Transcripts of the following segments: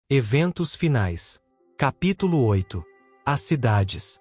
Eventos finais. Capítulo 8. As cidades.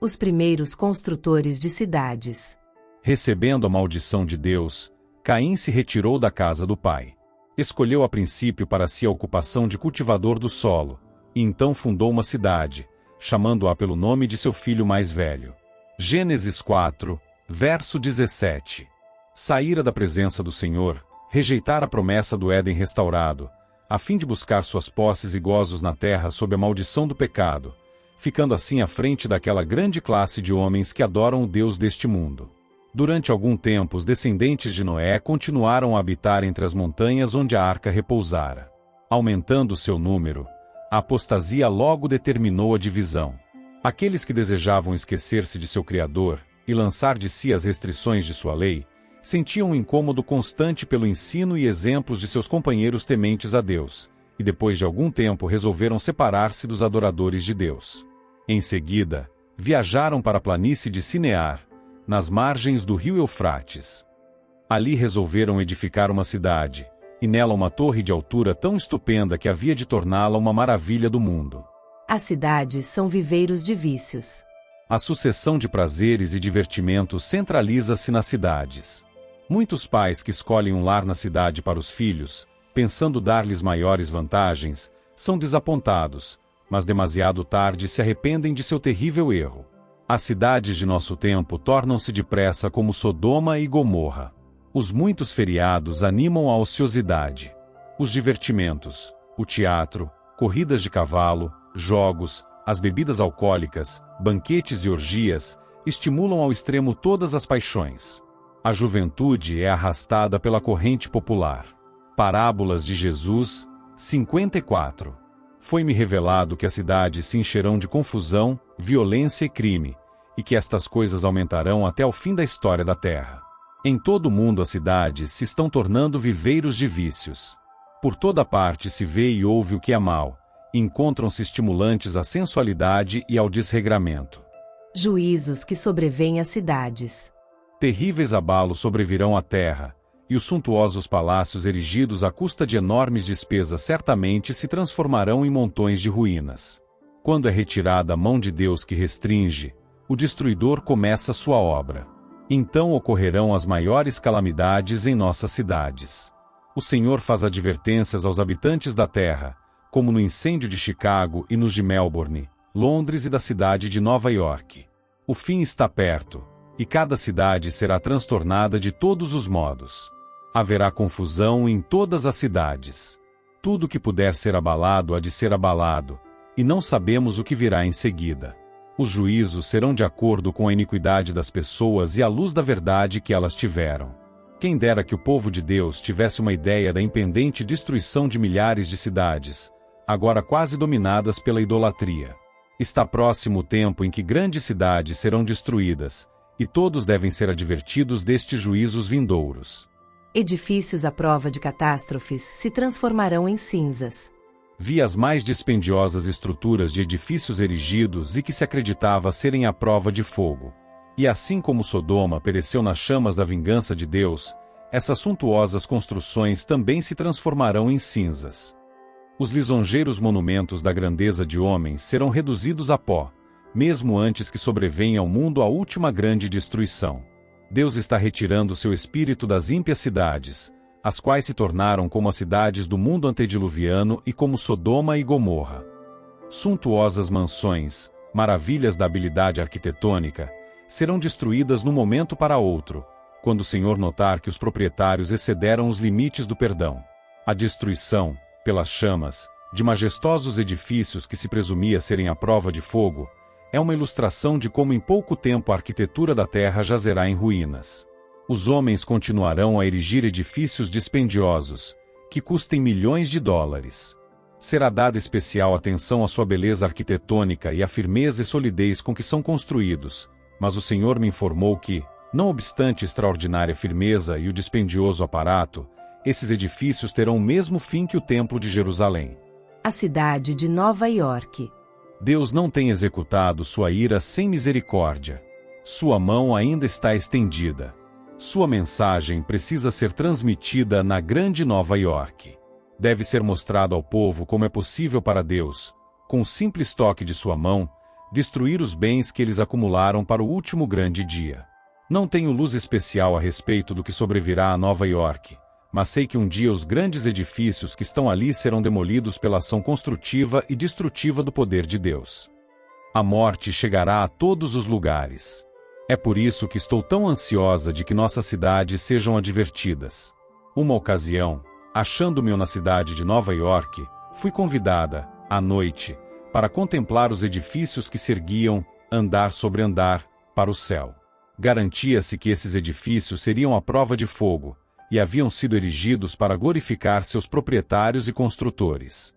Os primeiros construtores de cidades. Recebendo a maldição de Deus, Caim se retirou da casa do pai. Escolheu a princípio para si a ocupação de cultivador do solo, e então fundou uma cidade, chamando-a pelo nome de seu filho mais velho. Gênesis 4, verso 17. Saíra da presença do Senhor, rejeitara a promessa do Éden restaurado, a fim de buscar suas posses e gozos na terra sob a maldição do pecado, ficando assim à frente daquela grande classe de homens que adoram o Deus deste mundo. Durante algum tempo, os descendentes de Noé continuaram a habitar entre as montanhas onde a arca repousara. Aumentando seu número, a apostasia logo determinou a divisão. Aqueles que desejavam esquecer-se de seu Criador e lançar de si as restrições de sua lei, sentiam um incômodo constante pelo ensino e exemplos de seus companheiros tementes a Deus, e depois de algum tempo resolveram separar-se dos adoradores de Deus. Em seguida, viajaram para a planície de Sinear, nas margens do rio Eufrates. Ali resolveram edificar uma cidade, e nela uma torre de altura tão estupenda que havia de torná-la uma maravilha do mundo. As cidades são viveiros de vícios. A sucessão de prazeres e divertimentos centraliza-se nas cidades. Muitos pais que escolhem um lar na cidade para os filhos, pensando dar-lhes maiores vantagens, são desapontados, mas demasiado tarde se arrependem de seu terrível erro. As cidades de nosso tempo tornam-se depressa como Sodoma e Gomorra. Os muitos feriados animam a ociosidade. Os divertimentos, o teatro, corridas de cavalo, jogos, as bebidas alcoólicas, banquetes e orgias, estimulam ao extremo todas as paixões. A juventude é arrastada pela corrente popular. Parábolas de Jesus, 54. Foi-me revelado que as cidades se encherão de confusão, violência e crime, e que estas coisas aumentarão até o fim da história da terra. Em todo o mundo as cidades se estão tornando viveiros de vícios. Por toda parte se vê e ouve o que é mal, e encontram-se estimulantes à sensualidade e ao desregramento. Juízos que sobrevêm às cidades. Terríveis abalos sobrevirão à terra, e os suntuosos palácios erigidos à custa de enormes despesas certamente se transformarão em montões de ruínas. Quando é retirada a mão de Deus que restringe, o destruidor começa sua obra. Então ocorrerão as maiores calamidades em nossas cidades. O Senhor faz advertências aos habitantes da terra, como no incêndio de Chicago e nos de Melbourne, Londres e da cidade de Nova York. O fim está perto, e cada cidade será transtornada de todos os modos. Haverá confusão em todas as cidades. Tudo que puder ser abalado há de ser abalado, e não sabemos o que virá em seguida. Os juízos serão de acordo com a iniquidade das pessoas e à luz da verdade que elas tiveram. Quem dera que o povo de Deus tivesse uma ideia da impendente destruição de milhares de cidades, agora quase dominadas pela idolatria. Está próximo o tempo em que grandes cidades serão destruídas, e todos devem ser advertidos destes juízos vindouros. Edifícios à prova de catástrofes se transformarão em cinzas. Vi as mais dispendiosas estruturas de edifícios erigidos e que se acreditava serem à prova de fogo. E assim como Sodoma pereceu nas chamas da vingança de Deus, essas suntuosas construções também se transformarão em cinzas. Os lisonjeiros monumentos da grandeza de homens serão reduzidos a pó, mesmo antes que sobrevenha ao mundo a última grande destruição. Deus está retirando seu espírito das ímpias cidades, as quais se tornaram como as cidades do mundo antediluviano e como Sodoma e Gomorra. Suntuosas mansões, maravilhas da habilidade arquitetônica, serão destruídas num momento para outro, quando o Senhor notar que os proprietários excederam os limites do perdão. A destruição, pelas chamas, de majestosos edifícios que se presumia serem à prova de fogo, é uma ilustração de como em pouco tempo a arquitetura da terra jazerá em ruínas. Os homens continuarão a erigir edifícios dispendiosos, que custem milhões de dólares. Será dada especial atenção à sua beleza arquitetônica e à firmeza e solidez com que são construídos, mas o Senhor me informou que, não obstante a extraordinária firmeza e o dispendioso aparato, esses edifícios terão o mesmo fim que o Templo de Jerusalém. A cidade de Nova York. Deus não tem executado sua ira sem misericórdia. Sua mão ainda está estendida. Sua mensagem precisa ser transmitida na grande Nova York. Deve ser mostrado ao povo como é possível para Deus, com o simples toque de sua mão, destruir os bens que eles acumularam para o último grande dia. Não tenho luz especial a respeito do que sobrevirá a Nova York, mas sei que um dia os grandes edifícios que estão ali serão demolidos pela ação construtiva e destrutiva do poder de Deus. A morte chegará a todos os lugares. É por isso que estou tão ansiosa de que nossas cidades sejam advertidas. Uma ocasião, achando-me na cidade de Nova York, fui convidada, à noite, para contemplar os edifícios que se erguiam, andar sobre andar, para o céu. Garantia-se que esses edifícios seriam à prova de fogo, e haviam sido erigidos para glorificar seus proprietários e construtores.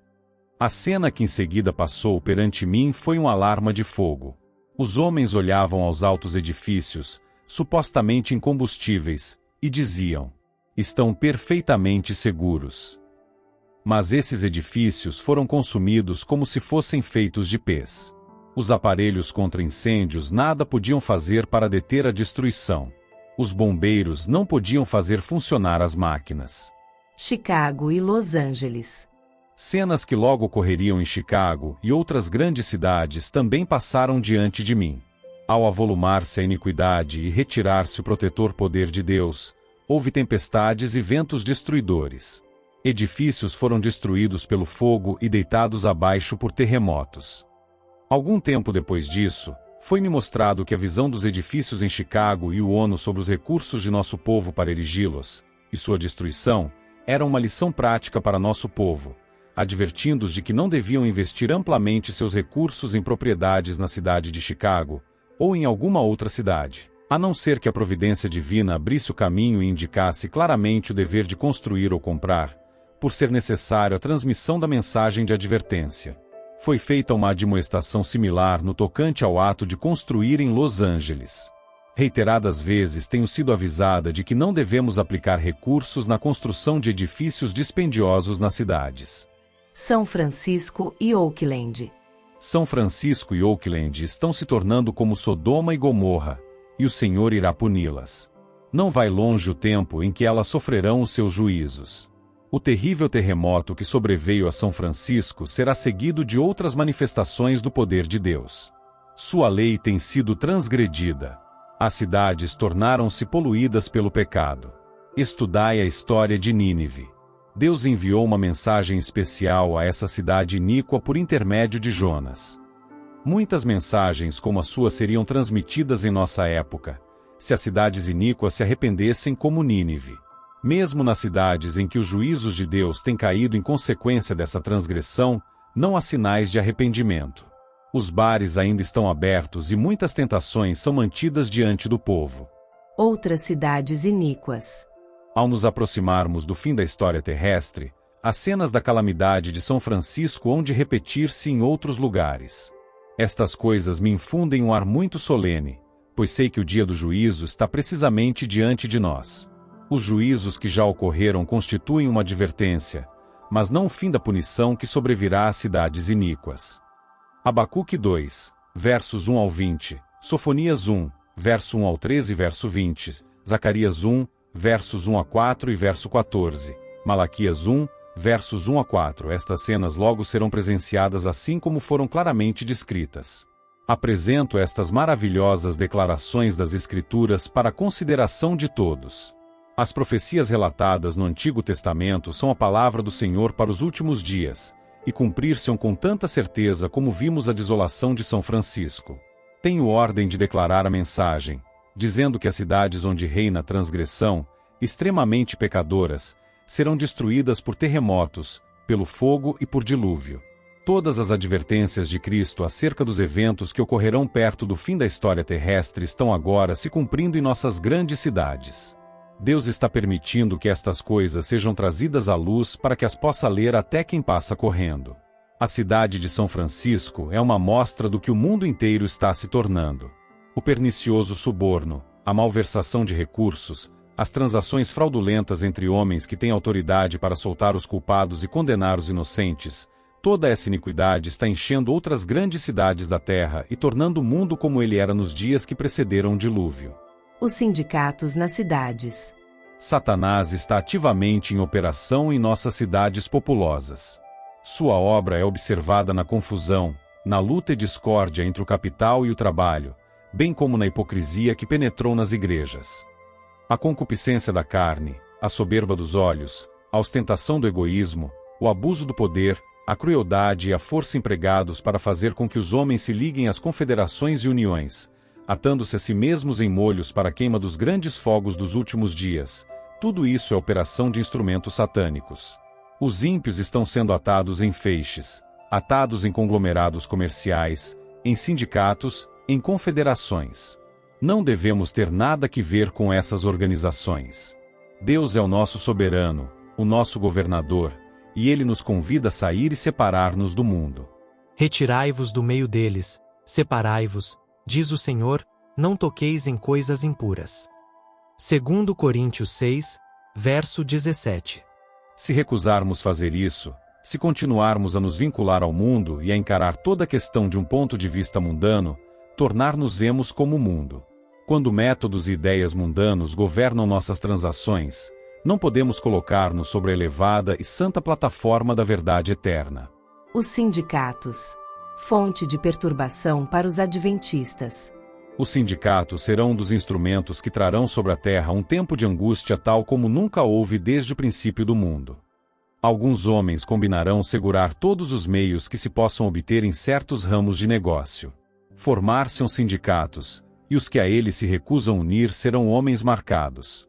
A cena que em seguida passou perante mim foi um alarma de fogo. Os homens olhavam aos altos edifícios, supostamente incombustíveis, e diziam: estão perfeitamente seguros. Mas esses edifícios foram consumidos como se fossem feitos de pés. Os aparelhos contra incêndios nada podiam fazer para deter a destruição. Os bombeiros não podiam fazer funcionar as máquinas. Chicago e Los Angeles. Cenas que logo ocorreriam em Chicago e outras grandes cidades também passaram diante de mim. Ao avolumar-se a iniquidade e retirar-se o protetor poder de Deus, houve tempestades e ventos destruidores. Edifícios foram destruídos pelo fogo e deitados abaixo por terremotos. Algum tempo depois disso, foi-me mostrado que a visão dos edifícios em Chicago e o ONU sobre os recursos de nosso povo para erigi-los, e sua destruição, era uma lição prática para nosso povo, advertindo-os de que não deviam investir amplamente seus recursos em propriedades na cidade de Chicago, ou em alguma outra cidade, a não ser que a providência divina abrisse o caminho e indicasse claramente o dever de construir ou comprar, por ser necessário a transmissão da mensagem de advertência. Foi feita uma admoestação similar no tocante ao ato de construir em Los Angeles. Reiteradas vezes tenho sido avisada de que não devemos aplicar recursos na construção de edifícios dispendiosos nas cidades. São Francisco e Oakland. São Francisco e Oakland estão se tornando como Sodoma e Gomorra, e o Senhor irá puni-las. Não vai longe o tempo em que elas sofrerão os seus juízos. O terrível terremoto que sobreveio a São Francisco será seguido de outras manifestações do poder de Deus. Sua lei tem sido transgredida. As cidades tornaram-se poluídas pelo pecado. Estudai a história de Nínive. Deus enviou uma mensagem especial a essa cidade iníqua por intermédio de Jonas. Muitas mensagens como a sua seriam transmitidas em nossa época, se as cidades iníquas se arrependessem como Nínive. Mesmo nas cidades em que os juízos de Deus têm caído em consequência dessa transgressão, não há sinais de arrependimento. Os bares ainda estão abertos e muitas tentações são mantidas diante do povo. Outras cidades iníquas. Ao nos aproximarmos do fim da história terrestre, as cenas da calamidade de São Francisco hão de repetir-se em outros lugares. Estas coisas me infundem um ar muito solene, pois sei que o dia do juízo está precisamente diante de nós. Os juízos que já ocorreram constituem uma advertência, mas não o fim da punição que sobrevirá às cidades iníquas. Abacuque 2, versos 1 ao 20, Sofonias 1, verso 1 ao 13 e verso 20, Zacarias 1, versos 1 a 4 e verso 14, Malaquias 1, versos 1 a 4. Estas cenas logo serão presenciadas assim como foram claramente descritas. Apresento estas maravilhosas declarações das Escrituras para a consideração de todos. As profecias relatadas no Antigo Testamento são a palavra do Senhor para os últimos dias, e cumprir-se-ão com tanta certeza como vimos a desolação de São Francisco. Tenho ordem de declarar a mensagem, dizendo que as cidades onde reina a transgressão, extremamente pecadoras, serão destruídas por terremotos, pelo fogo e por dilúvio. Todas as advertências de Cristo acerca dos eventos que ocorrerão perto do fim da história terrestre estão agora se cumprindo em nossas grandes cidades. Deus está permitindo que estas coisas sejam trazidas à luz para que as possa ler até quem passa correndo. A cidade de São Francisco é uma amostra do que o mundo inteiro está se tornando. O pernicioso suborno, a malversação de recursos, as transações fraudulentas entre homens que têm autoridade para soltar os culpados e condenar os inocentes, toda essa iniquidade está enchendo outras grandes cidades da terra e tornando o mundo como ele era nos dias que precederam o dilúvio. Os sindicatos nas cidades. Satanás está ativamente em operação em nossas cidades populosas. Sua obra é observada na confusão, na luta e discórdia entre o capital e o trabalho, bem como na hipocrisia que penetrou nas igrejas. A concupiscência da carne, a soberba dos olhos, a ostentação do egoísmo, o abuso do poder, a crueldade e a força empregados para fazer com que os homens se liguem às confederações e uniões, atando-se a si mesmos em molhos para a queima dos grandes fogos dos últimos dias. Tudo isso é operação de instrumentos satânicos. Os ímpios estão sendo atados em feixes, atados em conglomerados comerciais, em sindicatos, em confederações. Não devemos ter nada que ver com essas organizações. Deus é o nosso soberano, o nosso governador, e Ele nos convida a sair e separar-nos do mundo. Retirai-vos do meio deles, separai-vos, diz o Senhor, não toqueis em coisas impuras. 2 Coríntios 6, verso 17. Se recusarmos fazer isso, se continuarmos a nos vincular ao mundo e a encarar toda a questão de um ponto de vista mundano, tornar-nos-emos como o mundo. Quando métodos e ideias mundanos governam nossas transações, não podemos colocar-nos sobre a elevada e santa plataforma da verdade eterna. Os sindicatos. Fonte de perturbação para os adventistas. Os sindicatos serão um dos instrumentos que trarão sobre a terra um tempo de angústia tal como nunca houve desde o princípio do mundo. Alguns homens combinarão segurar todos os meios que se possam obter em certos ramos de negócio. Formar-se-ão sindicatos, e os que a eles se recusam unir serão homens marcados.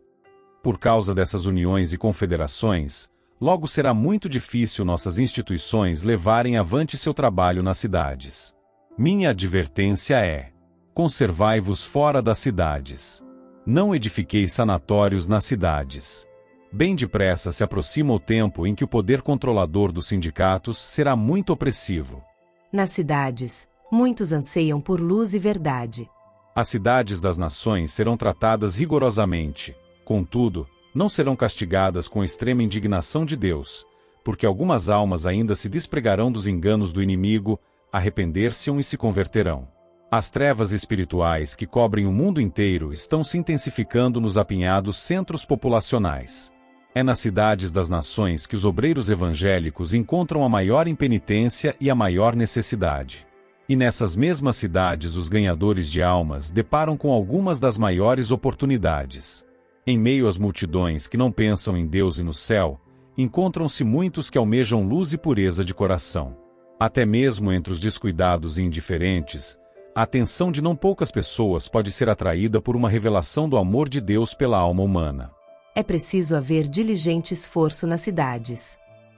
Por causa dessas uniões e confederações, logo será muito difícil nossas instituições levarem avante seu trabalho nas cidades. Minha advertência é: conservai-vos fora das cidades. Não edifiqueis sanatórios nas cidades. Bem depressa se aproxima o tempo em que o poder controlador dos sindicatos será muito opressivo. Nas cidades, muitos anseiam por luz e verdade. As cidades das nações serão tratadas rigorosamente, contudo, não serão castigadas com extrema indignação de Deus, porque algumas almas ainda se despregarão dos enganos do inimigo, arrepender-se-ão e se converterão. As trevas espirituais que cobrem o mundo inteiro estão se intensificando nos apinhados centros populacionais. É nas cidades das nações que os obreiros evangélicos encontram a maior impenitência e a maior necessidade. E nessas mesmas cidades os ganhadores de almas deparam com algumas das maiores oportunidades. Em meio às multidões que não pensam em Deus e no céu, encontram-se muitos que almejam luz e pureza de coração. Até mesmo entre os descuidados e indiferentes, a atenção de não poucas pessoas pode ser atraída por uma revelação do amor de Deus pela alma humana. É preciso haver diligente esforço nas cidades.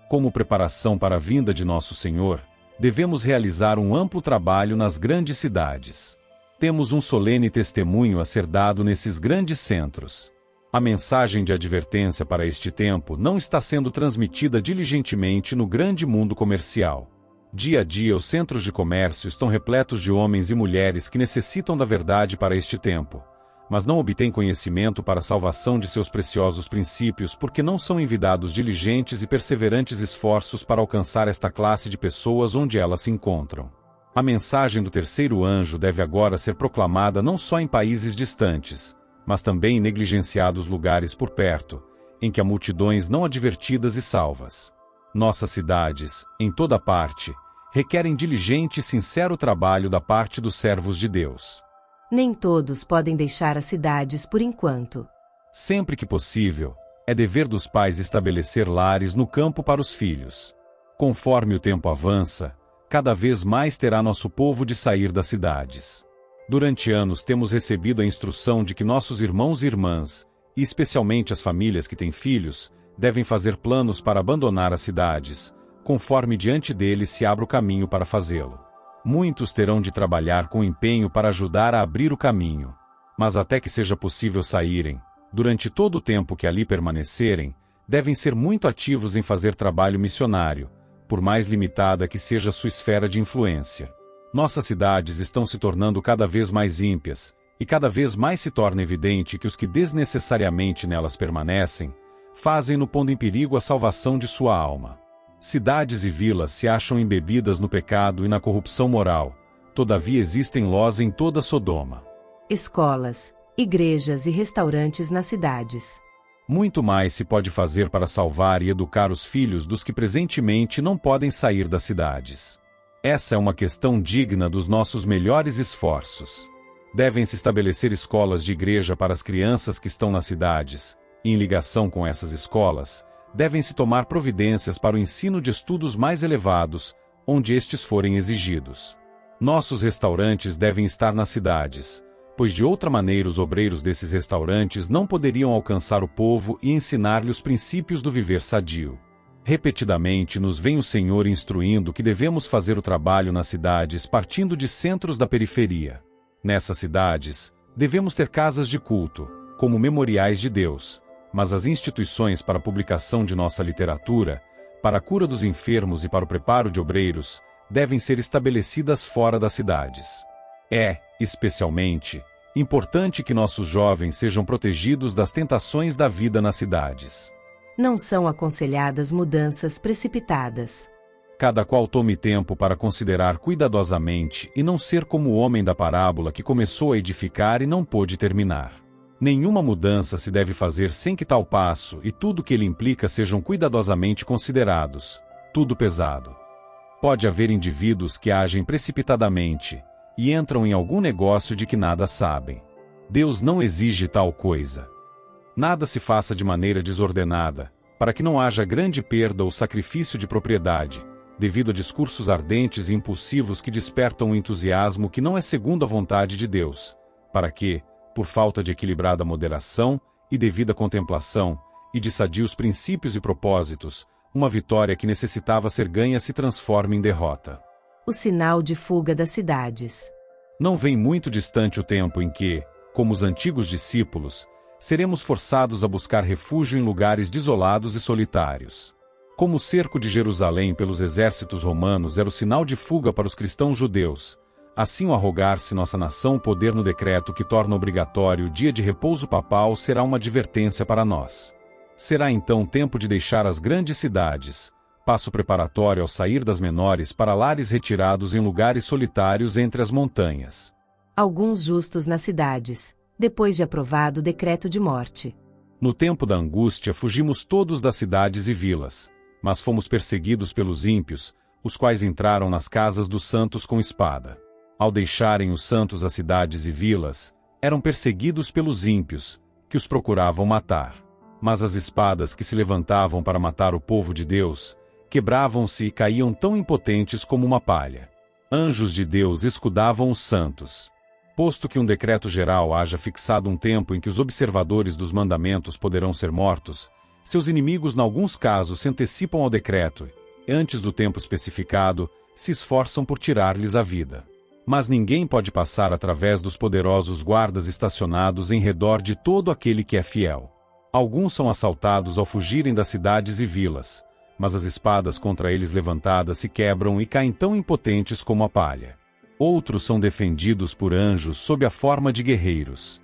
Como preparação para a vinda de nosso Senhor, devemos realizar um amplo trabalho nas grandes cidades. Temos um solene testemunho a ser dado nesses grandes centros. A mensagem de advertência para este tempo não está sendo transmitida diligentemente no grande mundo comercial. Dia a dia os centros de comércio estão repletos de homens e mulheres que necessitam da verdade para este tempo, mas não obtêm conhecimento para a salvação de seus preciosos princípios porque não são envidados diligentes e perseverantes esforços para alcançar esta classe de pessoas onde elas se encontram. A mensagem do terceiro anjo deve agora ser proclamada não só em países distantes, mas também em negligenciados lugares por perto, em que há multidões não advertidas e salvas. Nossas cidades, em toda parte, requerem diligente e sincero trabalho da parte dos servos de Deus. Nem todos podem deixar as cidades por enquanto. Sempre que possível, é dever dos pais estabelecer lares no campo para os filhos. Conforme o tempo avança, cada vez mais terá nosso povo de sair das cidades. Durante anos temos recebido a instrução de que nossos irmãos e irmãs, e especialmente as famílias que têm filhos, devem fazer planos para abandonar as cidades, conforme diante deles se abra o caminho para fazê-lo. Muitos terão de trabalhar com empenho para ajudar a abrir o caminho. Mas até que seja possível saírem, durante todo o tempo que ali permanecerem, devem ser muito ativos em fazer trabalho missionário, por mais limitada que seja sua esfera de influência. Nossas cidades estão se tornando cada vez mais ímpias, e cada vez mais se torna evidente que os que desnecessariamente nelas permanecem, fazem-no pondo em perigo a salvação de sua alma. Cidades e vilas se acham embebidas no pecado e na corrupção moral, todavia existem lós em toda Sodoma. Escolas, igrejas e restaurantes nas cidades. Muito mais se pode fazer para salvar e educar os filhos dos que presentemente não podem sair das cidades. Essa é uma questão digna dos nossos melhores esforços. Devem-se estabelecer escolas de igreja para as crianças que estão nas cidades, e em ligação com essas escolas, devem-se tomar providências para o ensino de estudos mais elevados, onde estes forem exigidos. Nossos restaurantes devem estar nas cidades, pois de outra maneira os obreiros desses restaurantes não poderiam alcançar o povo e ensinar-lhe os princípios do viver sadio. Repetidamente nos vem o Senhor instruindo que devemos fazer o trabalho nas cidades partindo de centros da periferia. Nessas cidades, devemos ter casas de culto, como memoriais de Deus, mas as instituições para a publicação de nossa literatura, para a cura dos enfermos e para o preparo de obreiros, devem ser estabelecidas fora das cidades. É, especialmente, importante que nossos jovens sejam protegidos das tentações da vida nas cidades. Não são aconselhadas mudanças precipitadas. Cada qual tome tempo para considerar cuidadosamente e não ser como o homem da parábola que começou a edificar e não pôde terminar. Nenhuma mudança se deve fazer sem que tal passo e tudo que ele implica sejam cuidadosamente considerados, tudo pesado. Pode haver indivíduos que agem precipitadamente e entram em algum negócio de que nada sabem. Deus não exige tal coisa. Nada se faça de maneira desordenada, para que não haja grande perda ou sacrifício de propriedade, devido a discursos ardentes e impulsivos que despertam um entusiasmo que não é segundo a vontade de Deus, para que, por falta de equilibrada moderação e devida contemplação, e de sadios princípios e propósitos, uma vitória que necessitava ser ganha se transforme em derrota. O sinal de fuga das cidades. Não vem muito distante o tempo em que, como os antigos discípulos, seremos forçados a buscar refúgio em lugares desolados e solitários. Como o cerco de Jerusalém pelos exércitos romanos era o sinal de fuga para os cristãos judeus, assim o arrogar-se nossa nação o poder no decreto que torna obrigatório o dia de repouso papal será uma advertência para nós. Será então tempo de deixar as grandes cidades, passo preparatório ao sair das menores para lares retirados em lugares solitários entre as montanhas. Alguns justos nas cidades, depois de aprovado o decreto de morte. No tempo da angústia fugimos todos das cidades e vilas, mas fomos perseguidos pelos ímpios, os quais entraram nas casas dos santos com espada. Ao deixarem os santos as cidades e vilas, eram perseguidos pelos ímpios, que os procuravam matar. Mas as espadas que se levantavam para matar o povo de Deus, quebravam-se e caíam tão impotentes como uma palha. Anjos de Deus escudavam os santos. Posto que um decreto geral haja fixado um tempo em que os observadores dos mandamentos poderão ser mortos, seus inimigos, em alguns casos, se antecipam ao decreto e, antes do tempo especificado, se esforçam por tirar-lhes a vida. Mas ninguém pode passar através dos poderosos guardas estacionados em redor de todo aquele que é fiel. Alguns são assaltados ao fugirem das cidades e vilas, mas as espadas contra eles levantadas se quebram e caem tão impotentes como a palha. Outros são defendidos por anjos sob a forma de guerreiros.